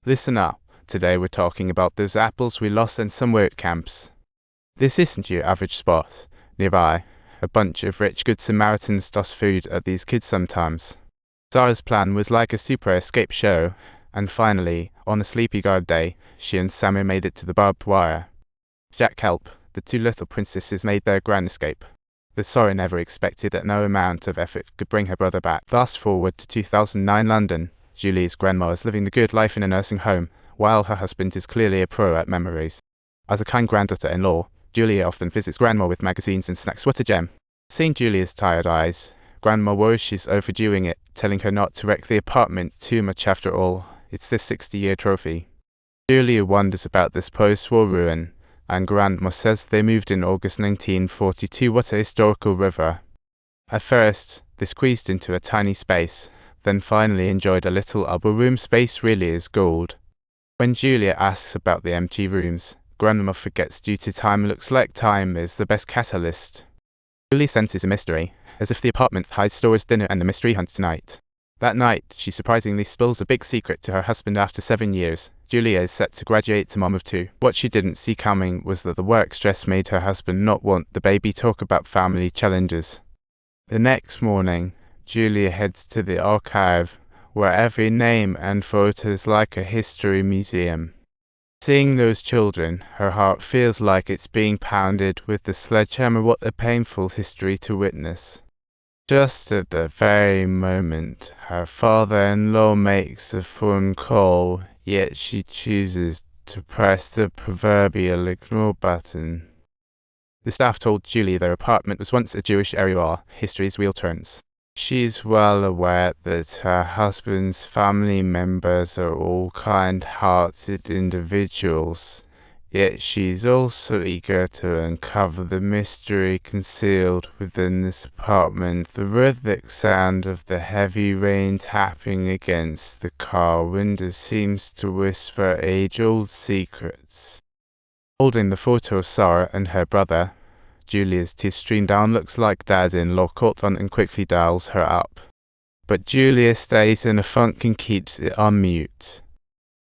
Listen up. Today we're talking about those apples we lost in some work camps. This isn't your average spot. Nearby, a bunch of rich good Samaritans toss food at these kids sometimes. Sara's plan was like a super escape show, and finally, on a sleepy guard day, she and Samir made it to the barbed wire. Jack help, the two little princesses made their grand escape. The Sara never expected that no amount of effort could bring her brother back. Fast forward to 2009 London. Julie's grandma is living the good life in a nursing home, while her husband is clearly a pro at memories. As a kind granddaughter-in-law, Julia often visits grandma with magazines and snacks. What a gem. Seeing Julia's tired eyes, grandma worries she's overdoing it, telling her not to wreck the apartment too much after all. It's this 60-year trophy. Julia wonders about this post-war ruin, and grandma says they moved in August 1942. What a historical river. At first, they squeezed into a tiny space, then finally enjoyed a little elbow room. Space really is gold. When Julia asks about the empty rooms, grandma forgets due to time. Looks like time is the best catalyst. Julie senses a mystery, as if the apartment hides stores, dinner and a mystery hunt tonight. That night, she surprisingly spills a big secret to her husband after 7 years. Julia is set to graduate to mom of 2. What she didn't see coming was that the work stress made her husband not want the baby talk about family challenges. The next morning, Julia heads to the archive, where every name and photo is like a history museum. Seeing those children, her heart feels like it's being pounded with the sledgehammer. What a painful history to witness. Just at the very moment, her father-in-law makes a phone call, yet she chooses to press the proverbial ignore button. The staff told Julie their apartment was once a Jewish area. History's wheel turns. She's well aware that her husband's family members are all kind-hearted individuals, yet she's also eager to uncover the mystery concealed within this apartment. The rhythmic sound of the heavy rain tapping against the car windows seems to whisper age-old secrets. Holding the photo of Sara and her brother, Julia's tears stream down. Looks like dad-in-law caught on and quickly dials her up. But Julia stays in a funk and keeps it on mute.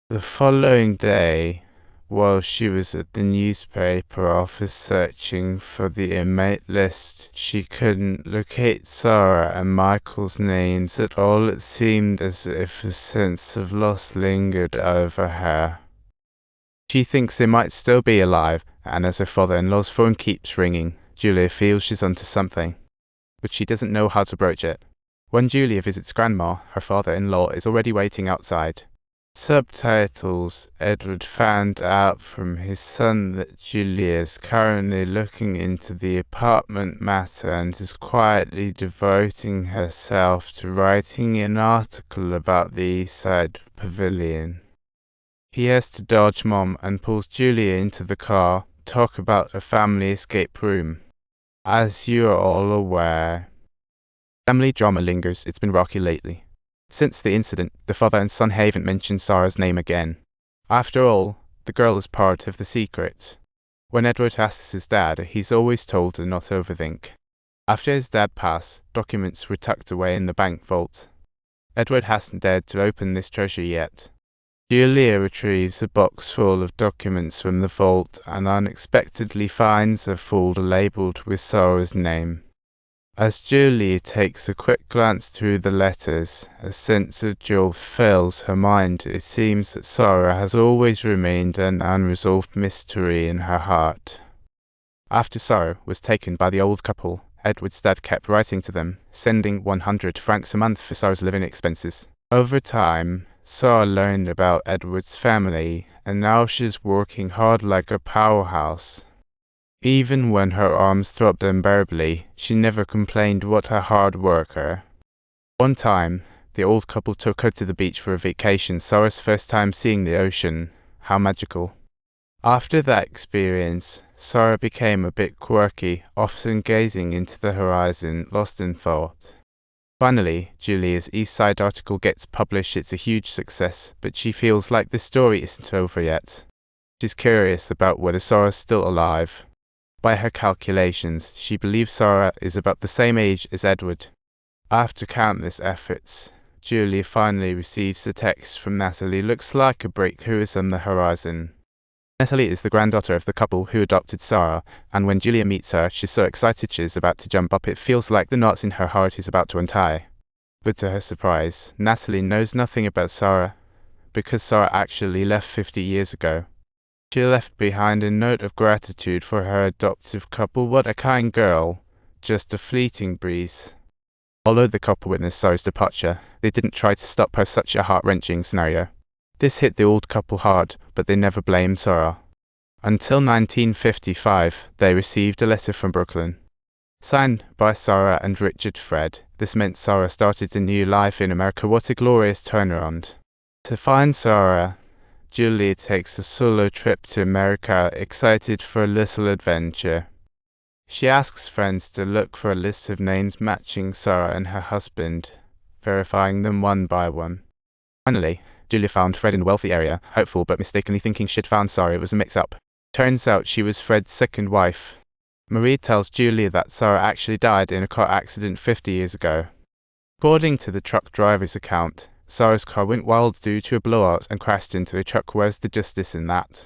The following day, while she was at the newspaper office searching for the inmate list, she couldn't locate Sara and Michael's names at all. It seemed as if a sense of loss lingered over her. She thinks they might still be alive, and as her father-in-law's phone keeps ringing, Julia feels she's onto something. But she doesn't know how to broach it. When Julia visits grandma, her father-in-law is already waiting outside. Subtitles. Edward found out from his son that Julia is currently looking into the apartment matter and is quietly devoting herself to writing an article about the East Side Pavilion. He has to dodge mom and pulls Julia into the car, talk about a family escape room. As you are all aware, family drama lingers. It's been rocky lately. Since the incident, the father and son haven't mentioned Sara's name again. After all, the girl is part of the secret. When Edward asks his dad, he's always told to not overthink. After his dad passed, documents were tucked away in the bank vault. Edward hasn't dared to open this treasure yet. Julia retrieves a box full of documents from the vault and unexpectedly finds a folder labeled with Sara's name. As Julia takes a quick glance through the letters, a sense of joy fills her mind. It seems that Sara has always remained an unresolved mystery in her heart. After Sara was taken by the old couple, Edward's dad kept writing to them, sending 100 francs a month for Sara's living expenses. Over time, Sara learned about Edward's family, and now she's working hard like a powerhouse. Even when her arms throbbed unbearably, she never complained. What a hard worker. One time, the old couple took her to the beach for a vacation. Sara's first time seeing the ocean. How magical. After that experience, Sara became a bit quirky, often gazing into the horizon, lost in thought. Finally, Julia's East Side article gets published. It's a huge success, but she feels like the story isn't over yet. She's curious about whether Sara's still alive. By her calculations, she believes Sara is about the same age as Edward. After countless efforts, Julia finally receives a text from Natalie. Looks like a breakthrough is on the horizon. Natalie is the granddaughter of the couple who adopted Sara, and when Julia meets her, she's so excited she's about to jump up. It feels like the knot in her heart is about to untie. But to her surprise, Natalie knows nothing about Sara, because Sara actually left 50 years ago. She left behind a note of gratitude for her adoptive couple. What a kind girl, just a fleeting breeze. Although the couple witnessed Sara's departure, they didn't try to stop her. Such a heart-wrenching scenario. This hit the old couple hard, but they never blamed Sara. Until 1955, they received a letter from Brooklyn, signed by Sara and Richard Fred. This meant Sara started a new life in America. What a glorious turnaround. To find Sara, Julia takes a solo trip to America, excited for a little adventure. She asks friends to look for a list of names matching Sara and her husband, verifying them one by one. Finally, Julia found Fred in a wealthy area, hopeful but mistakenly thinking she'd found Sara. It was a mix-up. Turns out she was Fred's second wife. Marie tells Julia that Sara actually died in a car accident 50 years ago. According to the truck driver's account, Sara's car went wild due to a blowout and crashed into a truck. Where's the justice in that?